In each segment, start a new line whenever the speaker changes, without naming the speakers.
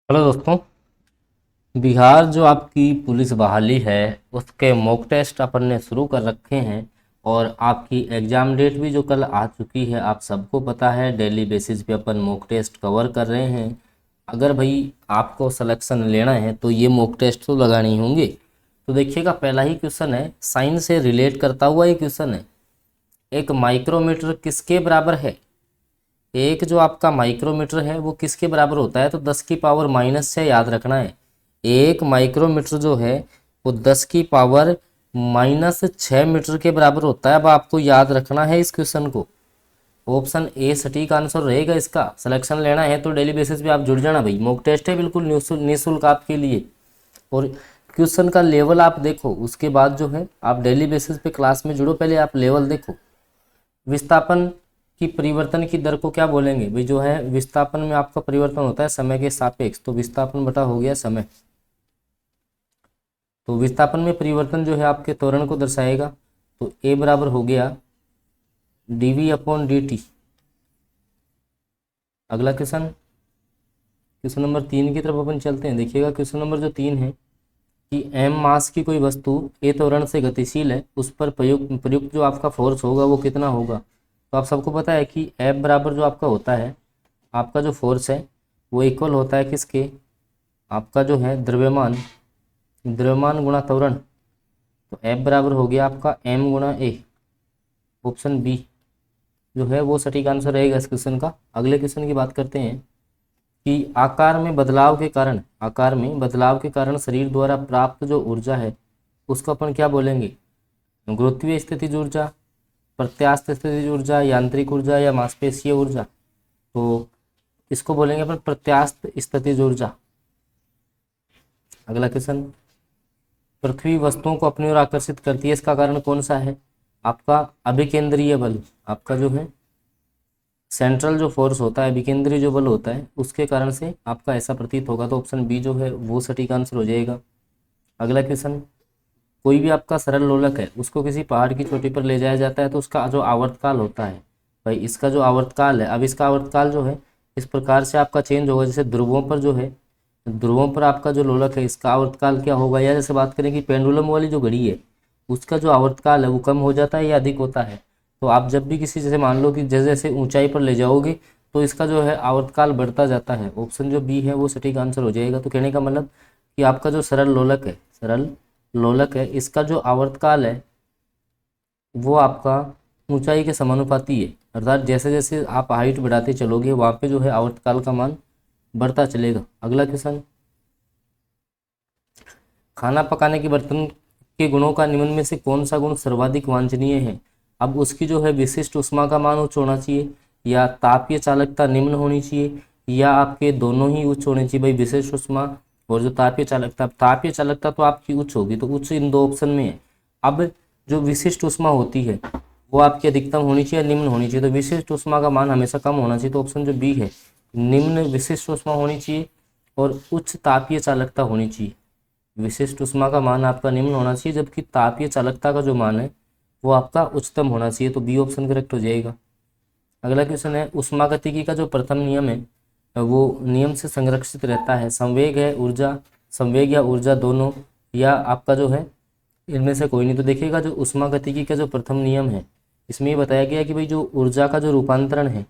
Hello दोस्तों। बिहार जो आपकी पुलिस बहाली है उसके मॉक टेस्ट अपन ने शुरू कर रखे हैं और आपकी एग्ज़ाम डेट भी जो कल आ चुकी है आप सबको पता है। डेली बेसिस पे अपन मॉक टेस्ट कवर कर रहे हैं। अगर भाई आपको सिलेक्शन लेना है तो ये मॉक टेस्ट तो लगाने ही होंगे। तो देखिएगा, पहला ही क्वेश्चन है, साइंस से रिलेट करता हुआ ये क्वेश्चन है। एक माइक्रोमीटर किसके बराबर है? एक जो आपका माइक्रोमीटर है वो किसके बराबर होता है? तो 10 की पावर -6 याद रखना है। एक माइक्रोमीटर जो है वो 10 की पावर-6 मीटर के बराबर होता है। अब आपको याद रखना है इस क्वेश्चन को। ऑप्शन ए सटीक आंसर रहेगा इसका। सिलेक्शन लेना है तो डेली बेसिस पे आप जुड़ जाना भाई। मॉक टेस्ट है बिल्कुल निःशुल्क आपके लिए। और क्वेश्चन का लेवल आप देखो, उसके बाद जो है आप डेली बेसिस पे क्लास में जुड़ो। पहले आप लेवल देखो। विस्थापन की परिवर्तन की दर को क्या बोलेंगे भाई? जो है विस्थापन में आपका परिवर्तन होता है समय के सापेक्ष, तो विस्थापन बटा हो गया समय। तो विस्थापन में परिवर्तन जो है आपके त्वरण को दर्शाएगा। तो ए बराबर हो गया dv/dt। अगला क्वेश्चन, क्वेश्चन नंबर 3 की तरफ अपन चलते हैं। देखिएगा क्वेश्चन नंबर जो 3 है कि m मास की कोई वस्तु ए त्वरण से गतिशील है, उस पर प्रयुक्त जो आपका फोर्स होगा वो कितना होगा? तो आप सबको पता है कि F बराबर जो आपका होता है, आपका जो फोर्स है वो इक्वल होता है किसके? आपका जो है द्रव्यमान, द्रव्यमान गुणा त्वरण। तो F बराबर हो गया आपका m गुणा ए। ऑप्शन बी जो है वो सटीक आंसर रहेगा इस क्वेश्चन का। अगले क्वेश्चन की बात करते हैं कि आकार में बदलाव के कारण शरीर द्वारा प्राप्त जो ऊर्जा है उसको अपन क्या बोलेंगे? गुरुत्वीय स्थितिज ऊर्जा, प्रत्यास्थ स्थितिज ऊर्जा, यांत्रिक ऊर्जा या मांसपेशीय ऊर्जा? तो इसको बोलेंगे अपन प्रत्यास्थ स्थितिज ऊर्जा। अगला क्वेश्चन, पृथ्वी वस्तुओं को अपनी ओर आकर्षित करती है, इसका कारण कौन सा है? आपका अभिकेंद्रीय बल। आपका जो है सेंट्रल जो फोर्स होता है, अभिकेंद्रीय जो बल होता है, उसके कारण से आपका ऐसा प्रतीत होगा। तो ऑप्शन बी जो है वो सटीक आंसर हो जाएगा। अगला क्वेश्चन, कोई भी आपका सरल लोलक है उसको किसी पहाड़ की चोटी पर ले जाया जाता है तो उसका जो आवर्तकाल होता है भाई, इसका जो आवर्तकाल है, अब इसका आवर्तकाल जो है इस प्रकार से आपका चेंज होगा। जैसे ध्रुवों पर जो है, ध्रुवों पर आपका जो लोलक है इसका आवर्तकाल क्या होगा? या जैसे बात करें कि पेंडुलम वाली जो घड़ी है उसका जो आवर्तकाल है वो कम हो जाता है या अधिक होता है? तो आप जब भी किसी, जैसे मान लो कि जैसे जैसे ऊंचाई पर ले जाओगे तो इसका जो है आवर्तकाल बढ़ता जाता है। ऑप्शन जो बी है वो सटीक आंसर हो जाएगा। तो कहने का मतलब कि आपका जो सरल लोलक है इसका जो आवर्तकाल है वो आपका ऊंचाई के समानुपाती है। अर्थात जैसे जैसे आप हाइट बढ़ाते चलोगे वहाँ पे जो है आवर्तकाल का मान बढ़ता चलेगा। अगला क्वेश्चन, खाना पकाने के बर्तन के गुणों का निम्न में से कौन सा गुण सर्वाधिक वांछनीय है? अब उसकी जो है विशिष्ट ऊष्मा का मान उच्च होना चाहिए, या तापीय चालकता निम्न होनी चाहिए, या आपके दोनों ही उच्च होने चाहिए भाई, विशिष्ट ऊष्मा और जो तापीय चालकता तो आपकी उच्च होगी, तो उच्च इन दो ऑप्शन में है। अब जो विशिष्ट ऊष्मा होती है वो आपकी अधिकतम होनी चाहिए, निम्न होनी चाहिए। तो विशिष्ट ऊष्मा का मान हमेशा कम होना चाहिए। तो ऑप्शन जो बी है, निम्न विशिष्ट ऊष्मा होनी चाहिए और उच्च तापीय चालकता होनी चाहिए। विशिष्ट ऊष्मा का मान आपका निम्न होना चाहिए जबकि तापीय चालकता का जो मान है वो आपका उच्चतम होना चाहिए। तो बी ऑप्शन करेक्ट हो जाएगा। अगला क्वेश्चन है, ऊष्मागतिकी का जो प्रथम नियम है वो नियम से संरक्षित रहता है। संवेग या ऊर्जा दोनों, या आपका जो है इनमें से कोई नहीं? तो देखिएगा जो ऊष्मागतिकी का जो प्रथम नियम है इसमें ये बताया गया है कि भाई जो ऊर्जा का जो रूपांतरण है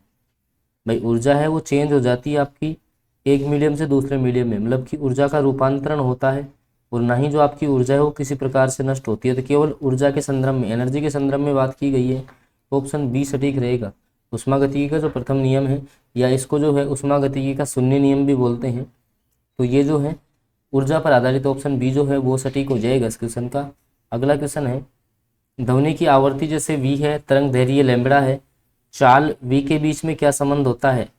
भाई, ऊर्जा है वो चेंज हो जाती है आपकी एक मीडियम से दूसरे मीडियम में, मतलब कि ऊर्जा का रूपांतरण होता है और ना ही जो आपकी ऊर्जा है वो किसी प्रकार से नष्ट होती है। तो केवल ऊर्जा के संदर्भ में, एनर्जी के संदर्भ में बात की गई है। तो ऑप्शन बी सटीक रहेगा। ऊष्मागतिकी का जो प्रथम नियम है, या इसको जो है ऊष्मागतिकी का शून्य नियम भी बोलते हैं, तो ये जो है ऊर्जा पर आधारित। ऑप्शन बी जो है वो सटीक हो जाएगा इस क्वेश्चन का। अगला क्वेश्चन है, ध्वनि की आवृत्ति जैसे वी है, तरंग दैर्घ्य लैम्बडा है, चाल वी के बीच में क्या संबंध होता है?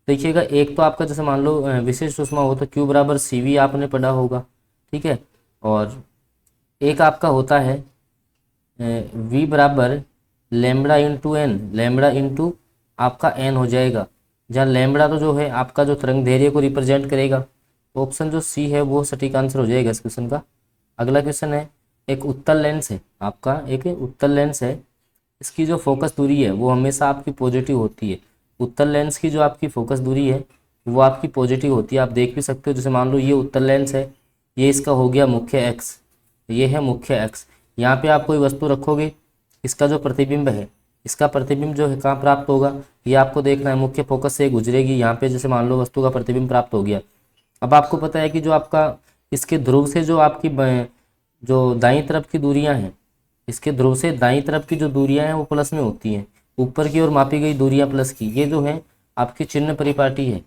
देखिएगा, एक तो आपका जैसे मान लो विशिष्ट ऊष्मा हो तो क्यू बराबर सी वी आपने पढ़ा होगा, ठीक है। और एक आपका होता है वी बराबर lambda into N, lambda into आपका एन हो जाएगा, जहाँ लेमड़ा तो जो है आपका जो तरंग दैर्घ्य को रिप्रेजेंट करेगा। तो ऑप्शन जो सी है वो सटीक आंसर हो जाएगा इस क्वेश्चन का। अगला क्वेश्चन है, एक उत्तल लेंस है आपका, एक उत्तल लेंस है, इसकी जो फोकस दूरी है वो हमेशा आपकी पॉजिटिव होती है। उत्तल लेंस की जो आपकी फोकस दूरी है वो आपकी पॉजिटिव होती है। आप देख भी सकते हो, जैसे मान लो ये उत्तल लेंस है, ये इसका हो गया मुख्य एक्स, ये है मुख्य एक्स। यहाँ पे आप कोई वस्तु रखोगे, इसका जो प्रतिबिंब है, इसका प्रतिबिंब जो है कहाँ प्राप्त होगा, ये आपको देखना है, मुख्य फोकस से गुजरेगी यहाँ पे। जैसे मान लो वस्तु का प्रतिबिंब प्राप्त हो गया। अब आपको पता है कि जो आपका इसके ध्रुव से जो आपकी जो दाईं तरफ की दूरियां हैं, इसके ध्रुव से दाईं तरफ की जो दूरियां हैं वो प्लस में होती हैं, ऊपर की ओर मापी गई दूरियां प्लस की, ये जो है आपकी चिन्ह परिपाटी है।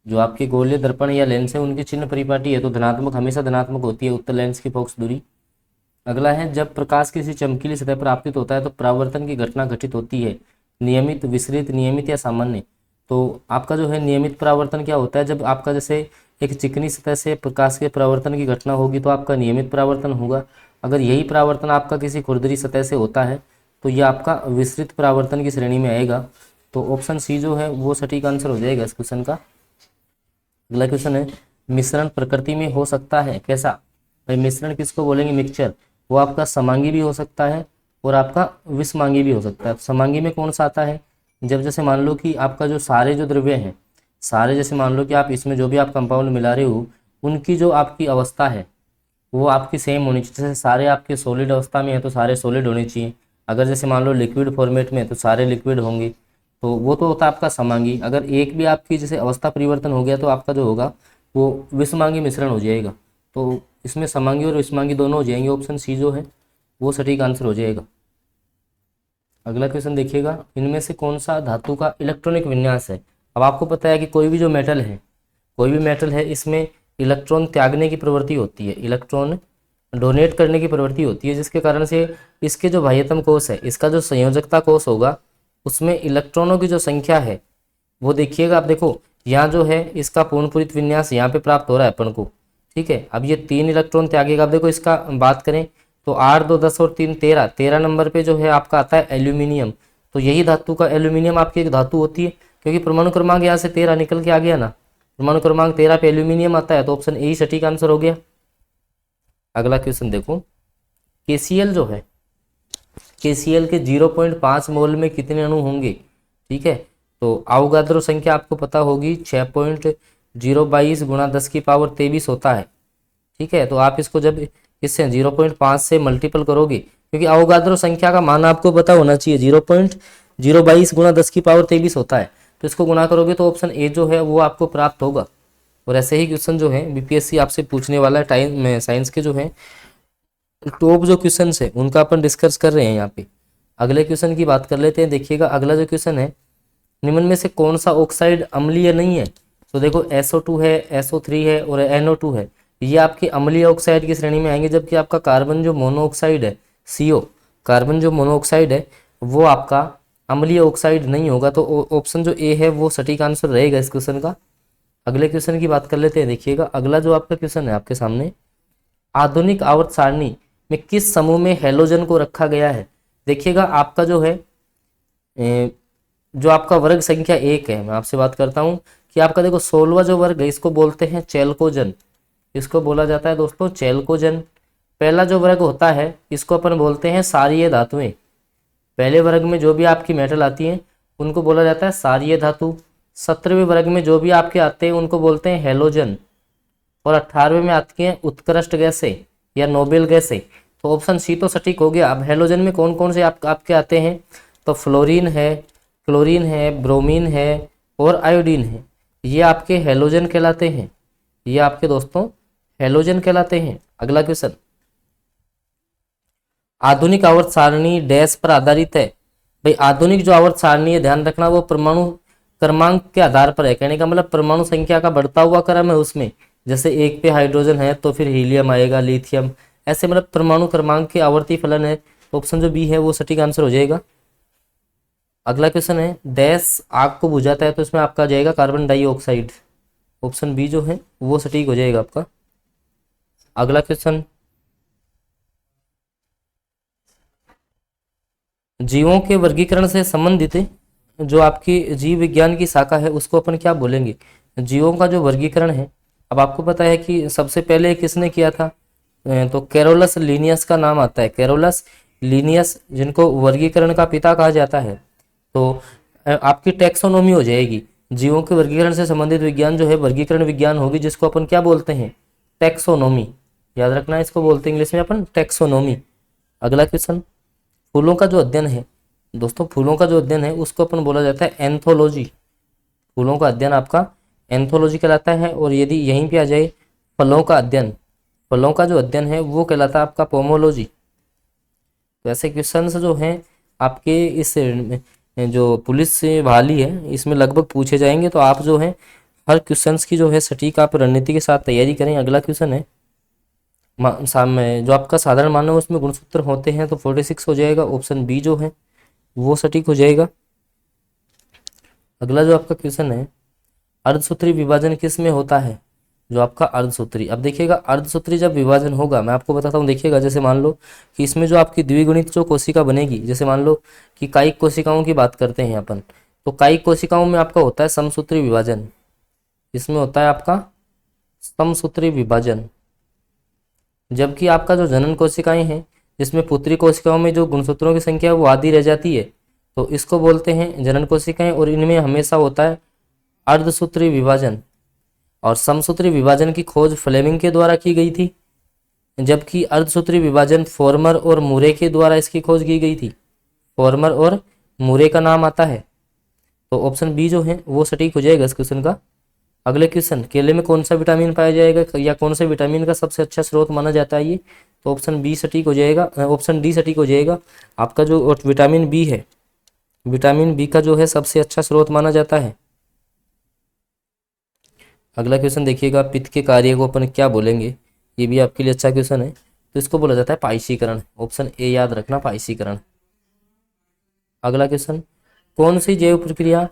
जो आपके गोलीय दर्पण या लेंस है उनकी चिन्ह परिपाटी है, तो धनात्मक हमेशा धनात्मक होती है उत्तल लेंस की फोकस दूरी। अगला है, जब प्रकाश किसी चमकीली सतह पर आपतित होता है तो परावर्तन की घटना घटित होती है, नियमित, विसरित, नियमित या सामान्य। तो आपका जो है नियमित परावर्तन क्या होता है, जब आपका जैसे एक चिकनी सतह से प्रकाश के परावर्तन की घटना होगी तो आपका नियमित परावर्तन होगा। अगर यही परावर्तन आपका किसी खुरदरी सतह से होता है तो ये आपका विसरित परावर्तन की श्रेणी में आएगा। तो ऑप्शन सी जो है वो सटीक आंसर हो जाएगा इस क्वेश्चन का। अगला क्वेश्चन है, मिश्रण प्रकृति में हो सकता है कैसा। भाई मिश्रण किसको बोलेंगे, मिक्सचर। वो आपका समांगी भी हो सकता है और आपका विषमांगी भी हो सकता है। समांगी में कौन सा आता है, जब जैसे मान लो कि आपका जो सारे जो द्रव्य हैं, सारे जैसे मान लो कि आप इसमें जो भी आप कंपाउंड मिला रहे हो उनकी जो आपकी अवस्था है वो आपकी सेम होनी चाहिए। जैसे सारे आपके सॉलिड अवस्था में है तो सारे सॉलिड होने चाहिए। अगर जैसे मान लो लिक्विड फॉर्मेट में है तो सारे लिक्विड होंगे, तो वो तो होता है आपका समांगी। अगर एक भी आपकी जैसे अवस्था परिवर्तन हो गया तो आपका जो होगा वो विषमांगी मिश्रण हो जाएगा। तो इसमें समांगी और विषमांगी दोनों हो जाएंगे। ऑप्शन सी जो है वो सटीक आंसर हो जाएगा। अगला क्वेश्चन देखिएगा, इनमें से कौन सा धातु का इलेक्ट्रॉनिक विन्यास है। अब आपको पता है कि कोई भी जो मेटल है, कोई भी मेटल है, इसमें इलेक्ट्रॉन त्यागने की प्रवृत्ति होती है, इलेक्ट्रॉन डोनेट करने की प्रवृत्ति होती है, जिसके कारण से इसके जो बाह्यतम कोश है, इसका जो संयोजकता कोश होगा उसमें इलेक्ट्रॉनों की जो संख्या है वो देखिएगा। आप देखो यहाँ जो है इसका पूर्णपूरित विन्यास यहाँ पे प्राप्त हो रहा है अपन को, ठीक है। अब ये 3 इलेक्ट्रॉन त्यागेगा। अब देखो इसका बात करें तो 8, 2, 10 और 3, 13 नंबर पे जो है आपका आता है एल्यूमिनियम। तो यही धातु का एल्यूमिनियम आपकी एक धातु होती है, क्योंकि परमाणु क्रमांक यहाँ से 13 निकल के आ गया ना, परमाणु क्रमांक 13 पे एल्यूमिनियम आता है, तो ऑप्शन ए ही सटीक आंसर हो गया। अगला क्वेश्चन देखो, KCl जो है, KCl के 0.5 मोल में कितने अणु होंगे, ठीक है। तो अवोगाद्रो संख्या आपको पता होगी 6.022 गुणा 10 की पावर 23 होता है, ठीक है। तो आप इसको जब इससे 0.5 से मल्टीपल करोगे, क्योंकि अवोगाद्रो संख्या का मान आपको पता होना चाहिए, 0.022 गुणा 10 की पावर 23 होता है, तो इसको गुणा करोगे तो ऑप्शन ए जो है वो आपको प्राप्त होगा। और ऐसे ही क्वेश्चन जो है BPSC आपसे पूछने वाला है टाइम में, साइंस के जो है टॉप जो क्वेश्चन है उनका अपन डिस्कस कर रहे हैं यहाँ पे। अगले क्वेश्चन की बात कर लेते हैं। देखिएगा अगला जो क्वेश्चन है, निम्न में से कौन सा ऑक्साइड अम्लीय नहीं है। तो देखो SO2 है, SO3 है और NO2 है, ये आपके अम्लीय ऑक्साइड की श्रेणी में आएंगे। जबकि आपका कार्बन जो मोनोऑक्साइड है, CO, कार्बन जो मोनोऑक्साइड है वो आपका अम्लीय ऑक्साइड नहीं होगा। तो ऑप्शन जो ए है वो सटीक आंसर रहेगा इस क्वेश्चन का। अगले क्वेश्चन की बात कर लेते हैं। देखिएगा अगला जो आपका क्वेश्चन है आपके सामने, आधुनिक आवर्त सारणी में किस समूह में हैलोजन को रखा गया है। देखिएगा आपका जो है जो आपका वर्ग संख्या 1 है, मैं आपसे बात करता हूं कि आपका देखो 16वां जो वर्ग है इसको बोलते हैं चैल्कोजन, इसको बोला जाता है दोस्तों चैल्कोजन। पहला जो वर्ग होता है इसको अपन बोलते हैं सारीय धातुएं। पहले वर्ग में जो भी आपकी मेटल आती है उनको बोला जाता है सारीय धातु। 17वें वर्ग में जो भी आपके आते हैं उनको बोलते हैं हैलोजन। और 18वें में आती हैं उत्कृष्ट गैसें या नोबेल गैसें। तो ऑप्शन सी तो सटीक हो गया। अब हैलोजन में कौन कौन से आपके आते हैं, तो फ्लोरीन है, क्लोरीन है, ब्रोमीन है और आयोडीन है, ये आपके हैलोजन कहलाते हैं। ये आपके दोस्तों हैलोजन कहलाते हैं। अगला क्वेश्चन, आधुनिक आवर्त सारणी डैश पर आधारित है। भाई आधुनिक जो आवर्त सारणी है, ध्यान रखना, वो परमाणु क्रमांक के आधार पर है। कहने का मतलब परमाणु संख्या का बढ़ता हुआ क्रम है उसमें, जैसे 1 पे हाइड्रोजन है तो फिर हीलियम आएगा, लिथियम, ऐसे मतलब परमाणु क्रमांक के आवर्ती फलन है। तो ऑप्शन जो बी है वो सटीक आंसर हो जाएगा। अगला क्वेश्चन है, डैश आग को बुझाता है, तो इसमें आपका आ जाएगा कार्बन डाइऑक्साइड। ऑप्शन बी जो है वो सटीक हो जाएगा आपका। अगला क्वेश्चन, जीवों के वर्गीकरण से संबंधित जो आपकी जीव विज्ञान की शाखा है उसको अपन क्या बोलेंगे, जीवों का जो वर्गीकरण है। अब आपको पता है कि सबसे पहले किसने किया था, तो कैरोलस लीनियस का नाम आता है, कैरोलस लीनियस, जिनको वर्गीकरण का पिता कहा जाता है। तो आपकी टैक्सोनॉमी हो जाएगी, जीवों के वर्गीकरण से संबंधित विज्ञान जो है वर्गीकरण विज्ञान होगी, जिसको अपन क्या बोलते हैं, टैक्सोनॉमी। याद रखना, इसको बोलते हैं इंग्लिश में अपन टैक्सोनॉमी। अगला क्वेश्चन, फूलों का जो अध्ययन है दोस्तों, फूलों का जो अध्ययन है उसको अपन बोला जाता है एंथोलॉजी। फूलों का अध्ययन आपका एंथोलॉजी कहलाता है। और यदि यहीं पे आ जाए फलों का अध्ययन, फलों का जो अध्ययन है वो कहलाता है आपका पोमोलॉजी। तो ऐसे क्वेश्चंस जो हैं आपके इस जो पुलिस से बहाली है इसमें लगभग पूछे जाएंगे। तो आप जो है हर क्वेश्चंस की जो है सटीक आप रणनीति के साथ तैयारी करें। अगला क्वेश्चन है सामने जो आपका साधारण मानव है उसमें गुणसूत्र होते हैं, तो 46 हो जाएगा। ऑप्शन बी जो है वो सटीक हो जाएगा। अगला जो आपका क्वेश्चन है, अर्धसूत्री विभाजन किस में होता है, जो आपका अर्धसूत्री। अब देखिएगा अर्धसूत्री जब विभाजन होगा, मैं आपको बताता हूँ, देखिएगा जैसे मान लो कि इसमें जो आपकी द्विगुणित जो कोशिका बनेगी, जैसे मान लो कि कायिक कोशिकाओं की बात करते हैं अपन, तो कायिक कोशिकाओं में आपका होता है समसूत्री विभाजन। इसमें होता है आपका समसूत्री विभाजन। जबकि आपका जो जनन कोशिकाएं हैं, जिसमें पुत्री कोशिकाओं में जो गुणसूत्रों की संख्या है वो आधी रह जाती है, तो इसको बोलते हैं जनन कोशिकाएं। और इनमें हमेशा होता है अर्धसूत्री विभाजन। और समसूत्री विभाजन की खोज फ्लेमिंग के द्वारा की गई थी, जबकि अर्धसूत्री विभाजन फॉर्मर और मुरे के द्वारा इसकी खोज की गई थी। फॉर्मर और मुरे का नाम आता है। तो ऑप्शन बी जो है वो सटीक हो जाएगा इस क्वेश्चन का। अगले क्वेश्चन, केले में कौन सा विटामिन पाया जाएगा या कौन से विटामिन का सबसे अच्छा स्रोत माना जाता है ये, तो ऑप्शन बी सटीक हो जाएगा, ऑप्शन डी सटीक हो जाएगा। आपका जो विटामिन बी है, विटामिन बी का जो है सबसे अच्छा स्रोत माना जाता है। अगला क्वेश्चन देखिएगा, पित्त के कार्य को अपन क्या बोलेंगे, ये भी आपके लिए अच्छा क्वेश्चन है। तो इसको बोला जाता है पायसीकरण। ऑप्शन ए याद रखना, पायसीकरण। अगला क्वेश्चन, कौन सी जैव प्रक्रिया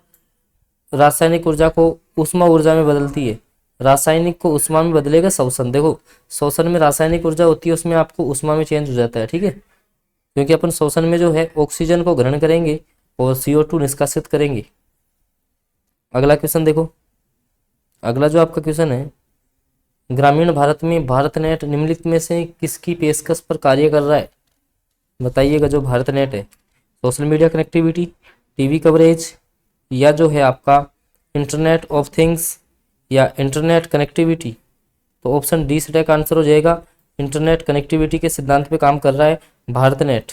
रासायनिक ऊर्जा को उष्मा ऊर्जा में बदलती है। रासायनिक को उष्मा में बदलेगा श्वसन। देखो श्वसन में रासायनिक ऊर्जा होती है, उसमें आपको उष्मा में चेंज हो जाता है, ठीक है, क्योंकि अपन श्वसन में जो है ऑक्सीजन को ग्रहण करेंगे और CO2 निष्कासित करेंगे। अगला क्वेश्चन देखो, अगला जो आपका क्वेश्चन है, ग्रामीण भारत में भारत नेट निम्नलिखित में से किसकी पेशकश पर कार्य कर रहा है, बताइएगा। जो भारत नेट है, social media connectivity, TV coverage, या जो है आपका इंटरनेट ऑफ थिंग्स, या इंटरनेट कनेक्टिविटी। तो ऑप्शन डी सटीक आंसर हो जाएगा। इंटरनेट कनेक्टिविटी के सिद्धांत पे काम कर रहा है भारत नेट।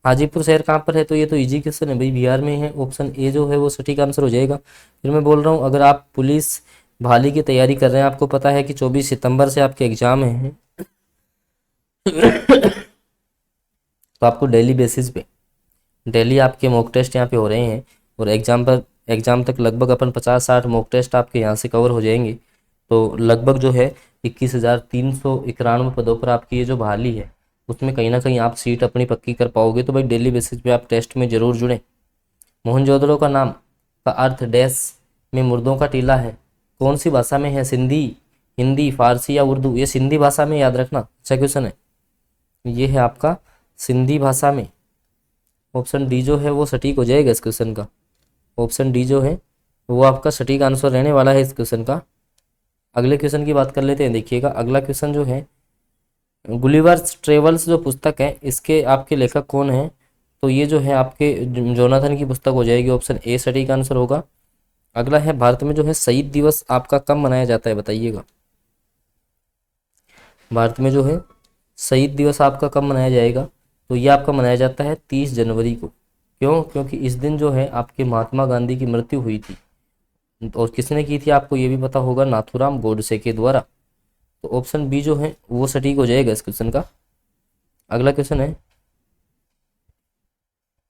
हाजीपुर शहर कहाँ पर है, तो ये तो इजी क्वेश्चन है भाई, बिहार में है। ऑप्शन ए जो है वो सटीक आंसर हो जाएगा। फिर मैं बोल रहा हूँ, अगर आप पुलिस बहाली की तैयारी कर रहे हैं, आपको पता है कि 24 सितंबर से आपके एग्जाम हैं तो आपको डेली बेसिस पे डेली आपके मॉक टेस्ट यहाँ पे हो रहे हैं, और एग्जाम तक लगभग अपन 50-60 मॉक टेस्ट आपके यहाँ से कवर हो जाएंगे। तो लगभग जो है 21,391 पदों पर आपकी ये जो बहाली है उसमें कहीं ना कहीं आप सीट अपनी पक्की कर पाओगे। तो भाई डेली बेसिस पे आप टेस्ट में जरूर जुड़ें। मोहनजोदड़ो का नाम का अर्थ डैश में मुर्दों का टीला है, कौन सी भाषा में है, सिंधी, हिंदी, फारसी या उर्दू। ये सिंधी भाषा में, याद रखना, अच्छा क्वेश्चन है। ये है आपका सिंधी भाषा में। ऑप्शन डी जो है वो सटीक हो जाएगा इस क्वेश्चन का। ऑप्शन डी जो है वो आपका सटीक आंसर रहने वाला है इस क्वेश्चन का। अगले क्वेश्चन की बात कर लेते हैं। देखिएगा अगला क्वेश्चन जो है, गुलिवर्स ट्रेवल्स जो पुस्तक है इसके आपके लेखक कौन है, तो ये जो है आपके जोनाथन की पुस्तक हो जाएगी। ऑप्शन ए सटीक आंसर होगा। अगला है, भारत में जो है शहीद दिवस आपका कब मनाया जाता है, बताइएगा। भारत में जो है शहीद दिवस आपका कब मनाया जाएगा, तो ये आपका मनाया जाता है 30 जनवरी को। क्यों? क्योंकि इस दिन जो है आपके महात्मा गांधी की मृत्यु हुई थी, और किसने की थी आपको ये भी पता होगा, नाथूराम गोडसे के द्वारा। तो ऑप्शन बी जो है वो सटीक हो जाएगा इस क्वेश्चन का। अगला क्वेश्चन है,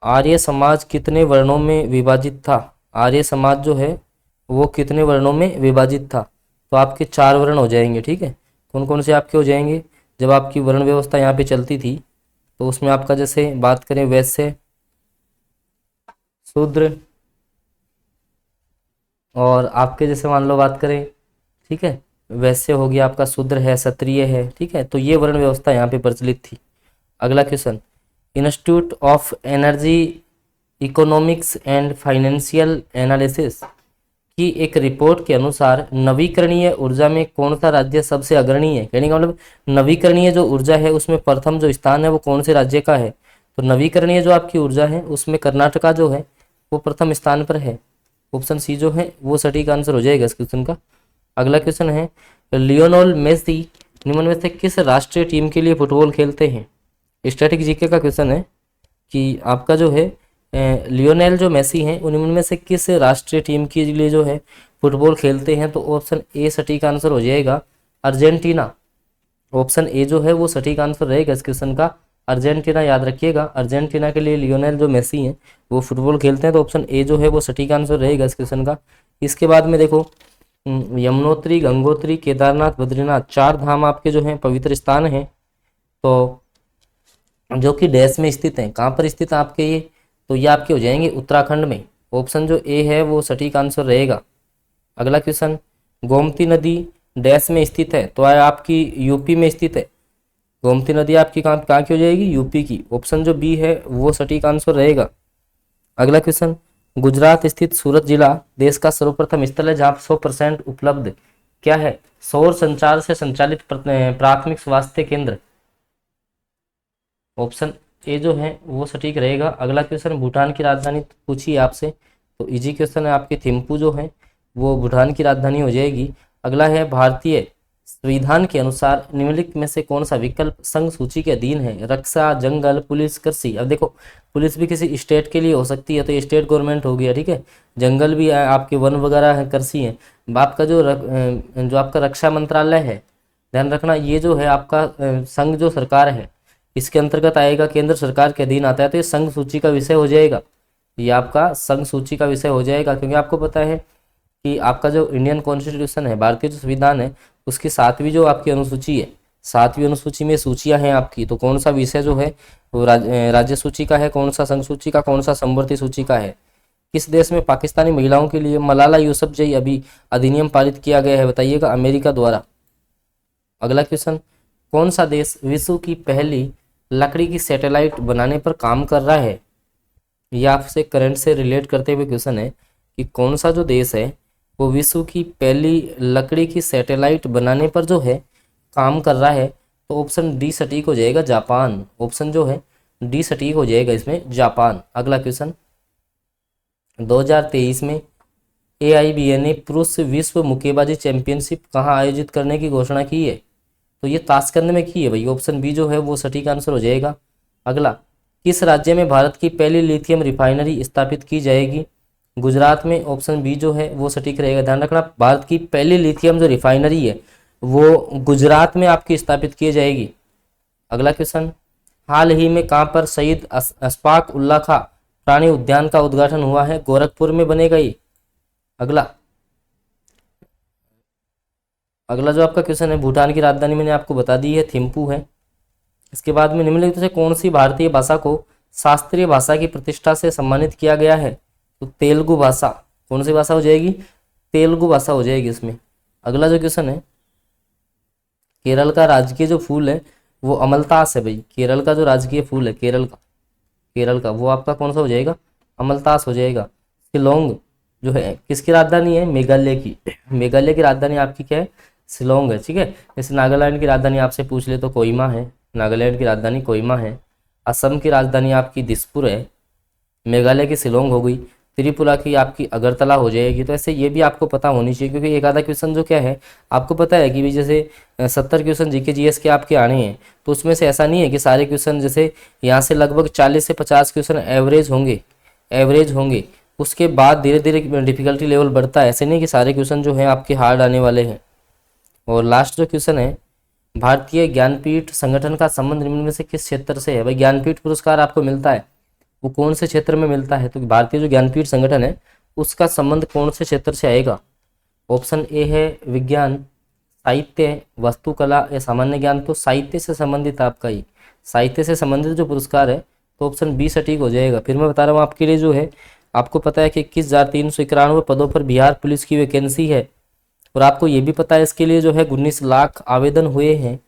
आर्य समाज कितने वर्णों में विभाजित था। आर्य समाज जो है वो कितने वर्णों में विभाजित था, तो आपके 4 वर्ण हो जाएंगे, ठीक है। कौन कौन से आपके हो जाएंगे, जब आपकी वर्ण व्यवस्था यहाँ पे चलती थी तो उसमें आपका जैसे बात करें वैश्य, शूद्र, और आपके जैसे मान लो बात करें, ठीक है, वैश्य हो गया आपका, शूद्र है, क्षत्रिय है, ठीक है। तो ये वर्ण व्यवस्था यहाँ पे प्रचलित थी। अगला question, institute of energy economics and financial analysis की एक रिपोर्ट के अनुसार नवीकरणीय ऊर्जा में कौन सा राज्य सबसे अग्रणी है। कहने का मतलब नवीकरणीय जो ऊर्जा है उसमें प्रथम जो स्थान है वो कौन से राज्य का है, तो नवीकरणीय जो आपकी ऊर्जा है उसमें कर्नाटका जो है वो प्रथम स्थान पर है। ऑप्शन सी जो है वो सटीक आंसर हो जाएगा इस क्वेश्चन का। अगला क्वेश्चन है, लियोनेल मेसी निम्न में से किस राष्ट्रीय टीम के लिए फुटबॉल खेलते हैं? स्टैटिक जीके का क्वेश्चन है कि आपका जो है लियोनेल जो मेसी हैं वो निम्न में से किस राष्ट्रीय टीम के लिए जो है फुटबॉल खेलते हैं? तो ऑप्शन ए सटीक आंसर हो जाएगा, अर्जेंटीना। ऑप्शन ए जो है वो सटीक आंसर रहेगा इस क्वेश्चन का, अर्जेंटीना। याद रखिएगा, अर्जेंटीना के लिए लियोनेल जो मेसी हैं वो फुटबॉल खेलते हैं, तो ऑप्शन ए जो है वो सटीक आंसर रहेगा इस क्वेश्चन का। इसके बाद में देखो, यमुनोत्री, गंगोत्री, केदारनाथ, बद्रीनाथ, 4 धाम आपके जो हैं पवित्र स्थान हैं, तो जो कि देश में स्थित हैं। कहाँ पर स्थित है आपके ये? तो ये आपके हो जाएंगे उत्तराखंड में। ऑप्शन जो ए है वो सटीक आंसर रहेगा। अगला क्वेश्चन, गोमती नदी देश में स्थित है, तो आपकी यूपी में स्थित है। गोमती नदी आपकी कहाँ की हो जाएगी? यूपी की। ऑप्शन जो बी है वो सटीक आंसर रहेगा। अगला क्वेश्चन, गुजरात स्थित सूरत जिला देश का सर्वप्रथम स्थल है जहाँ 100% उपलब्ध क्या है? सौर संचार से संचालित प्राथमिक स्वास्थ्य केंद्र। ऑप्शन ए जो है वो सटीक रहेगा। अगला क्वेश्चन, भूटान की राजधानी पूछी है आपसे, तो इजी क्वेश्चन है, आपकी थिम्पू जो है वो भूटान की राजधानी हो जाएगी। अगला है, भारतीय संविधान के अनुसार निम्नलिखित में से कौन सा विकल्प संघ सूची के अधीन है? रक्षा, जंगल, पुलिस, कृषि। अब देखो, पुलिस भी किसी स्टेट के लिए हो सकती है, तो ये स्टेट गवर्नमेंट हो गया, ठीक है। जंगल भी है, आपके वन वगैरह है, कृषि है। आपका जो आपका रक्षा मंत्रालय है, ध्यान रखना, ये जो है आपका संघ जो सरकार है इसके अंतर्गत आएगा, केंद्र सरकार के अधीन आता है, तो ये संघ सूची का विषय हो जाएगा। ये आपका संघ सूची का विषय हो जाएगा, क्योंकि आपको पता है कि आपका जो इंडियन कॉन्स्टिट्यूशन है, भारतीय जो संविधान है, उसकी 7वीं जो आपकी अनुसूची है, 7वीं अनुसूची में सूचियां हैं आपकी, तो कौन सा विषय जो है वो राज्य सूची का है, कौन सा संघ सूची का, कौन सा समवर्ती सूची का है? किस देश में पाकिस्तानी महिलाओं के लिए मलाला यूसुफजई अभी अधिनियम पारित किया गया है? बताइएगा, अमेरिका द्वारा। अगला क्वेश्चन, कौन सा देश विश्व की पहली लकड़ी की सैटेलाइट बनाने पर काम कर रहा है? यह आपसे करंट से रिलेट करते हुए क्वेश्चन है कि कौन सा जो देश है वो विश्व की पहली लकड़ी की सैटेलाइट बनाने पर जो है काम कर रहा है? तो ऑप्शन डी सटीक हो जाएगा, जापान। ऑप्शन जो है डी सटीक हो जाएगा इसमें, जापान। अगला क्वेश्चन, 2023 में AIBA ने पुरुष विश्व मुक्केबाजी चैंपियनशिप कहाँ आयोजित करने की घोषणा की है? तो ये ताशकंद में की है भाई। ऑप्शन बी जो है वो सटीक आंसर हो जाएगा। अगला, किस राज्य में भारत की पहली लिथियम रिफाइनरी स्थापित की जाएगी? गुजरात में। ऑप्शन बी जो है वो सटीक रहेगा। ध्यान रखना, भारत की पहली लिथियम जो रिफाइनरी है वो गुजरात में आपकी स्थापित की जाएगी। अगला क्वेश्चन, हाल ही में कहाँ पर शहीद अशफाक उल्लाह खां प्राणी उद्यान का उद्घाटन हुआ है? गोरखपुर में बनेगा ये। अगला जो आपका क्वेश्चन है, भूटान की राजधानी मैंने आपको बता दी है, थिम्पू है। इसके बाद में निम्नलिखित से कौन सी भारतीय भाषा को शास्त्रीय भाषा की प्रतिष्ठा से सम्मानित किया गया है? तो तेलुगु भाषा। कौन सी भाषा हो जाएगी? तेलुगु भाषा हो जाएगी इसमें। अगला जो क्वेश्चन है, केरल का राजकीय जो फूल है वो अमलतास है भाई। केरल का जो राजकीय फूल है केरल का वो आपका कौन सा हो जाएगा? अमलतास हो जाएगा। शिलोंग जो है किसकी राजधानी है? मेघालय की। मेघालय की राजधानी आपकी क्या है? शिलोंग है, ठीक है। जैसे नागालैंड की राजधानी आपसे पूछ ले तो कोहिमा है, नागालैंड की राजधानी कोहिमा है। असम की राजधानी आपकी दिसपुर है। मेघालय की शिलोंग हो गई। त्रिपुरा की आपकी अगरतला हो जाएगी। तो ऐसे ये भी आपको पता होनी चाहिए, क्योंकि एक आधा क्वेश्चन जो क्या है आपको पता है कि भी जैसे 70 क्वेश्चन जीके जीएस के आपके आने हैं, तो उसमें से ऐसा नहीं है कि सारे क्वेश्चन, जैसे यहाँ से लगभग 40 से 50 क्वेश्चन एवरेज होंगे, उसके बाद धीरे धीरे डिफिकल्टी लेवल बढ़ता है। ऐसे नहीं कि सारे क्वेश्चन जो हैं आपके हार्ड आने वाले हैं। और लास्ट जो क्वेश्चन है, भारतीय ज्ञानपीठ संगठन का संबंध निम्न में से किस क्षेत्र से है? भाई ज्ञानपीठ पुरस्कार आपको मिलता है वो कौन से क्षेत्र में मिलता है? तो भारतीय जो ज्ञानपीठ संगठन है उसका संबंध कौन से क्षेत्र से आएगा? ऑप्शन ए है विज्ञान, साहित्य, वास्तुकला या सामान्य ज्ञान। तो साहित्य से संबंधित आपका ही, साहित्य से संबंधित जो पुरस्कार है, तो ऑप्शन बी सटीक हो जाएगा। फिर मैं बता रहा हूँ आपके लिए जो है, आपको पता है कि 21,391 पदों पर बिहार पुलिस की वैकेंसी है, और आपको ये भी पता है इसके लिए जो है 19 लाख आवेदन हुए हैं।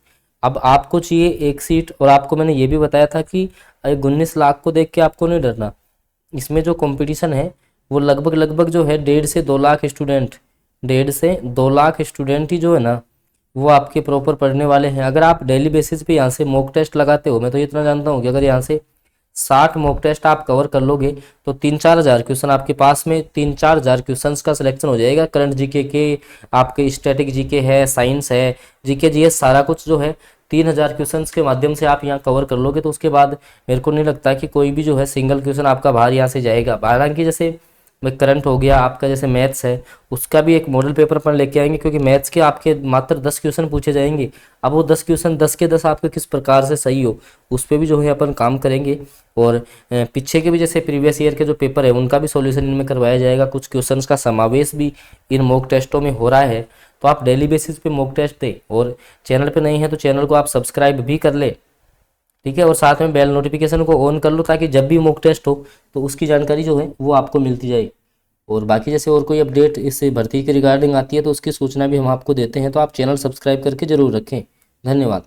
अब आपको चाहिए एक सीट, और आपको मैंने ये भी बताया था कि 19 लाख को देख के आपको नहीं डरना। इसमें जो कंपटीशन है वो लगभग जो है 1.5 से 2 लाख स्टूडेंट, 1.5 से 2 लाख स्टूडेंट ही जो है ना वो आपके प्रॉपर पढ़ने वाले हैं। अगर आप डेली बेसिस पे यहाँ से मॉक टेस्ट लगाते हो, मैं तो इतना जानता हूँ कि अगर यहाँ से 60 मॉक टेस्ट आप कवर कर लोगे तो 3-4 हज़ार क्वेश्चन आपके पास में 3-4 हज़ार क्वेश्चन का सिलेक्शन हो जाएगा। करंट जीके के, आपके स्टैटिक जीके है, साइंस है, जीके जीएस, सारा कुछ जो है 3,000 क्वेश्चन के माध्यम से आप यहाँ कवर कर लोगे। तो उसके बाद मेरे को नहीं लगता कि कोई भी जो है सिंगल क्वेश्चन आपका बाहर यहाँ से जाएगा। हालांकि जैसे करंट हो गया आपका, जैसे मैथ्स है, उसका भी एक मॉडल पेपर अपन लेके आएंगे, क्योंकि मैथ्स के आपके मात्र 10 क्वेश्चन पूछे जाएंगे। अब वो 10 क्वेश्चन 10 के 10 आपके किस प्रकार से सही हो, उस पर भी जो है अपन काम करेंगे। और पीछे के भी जैसे प्रीवियस ईयर के जो पेपर है उनका भी सॉल्यूशन इनमें करवाया जाएगा। कुछ क्वेश्चंस का समावेश भी इन मॉक टेस्टों में हो रहा है। तो आप डेली बेसिस पे मॉक टेस्ट दें, और चैनल पे नहीं है तो चैनल को आप सब्सक्राइब भी कर ले, ठीक है। और साथ में बेल नोटिफिकेशन को ऑन कर लो, ताकि जब भी मॉक टेस्ट हो तो उसकी जानकारी जो है वो आपको मिलती जाए। और बाकी जैसे और कोई अपडेट इस भर्ती के रिगार्डिंग आती है तो उसकी सूचना भी हम आपको देते हैं। तो आप चैनल सब्सक्राइब करके जरूर रखें। धन्यवाद।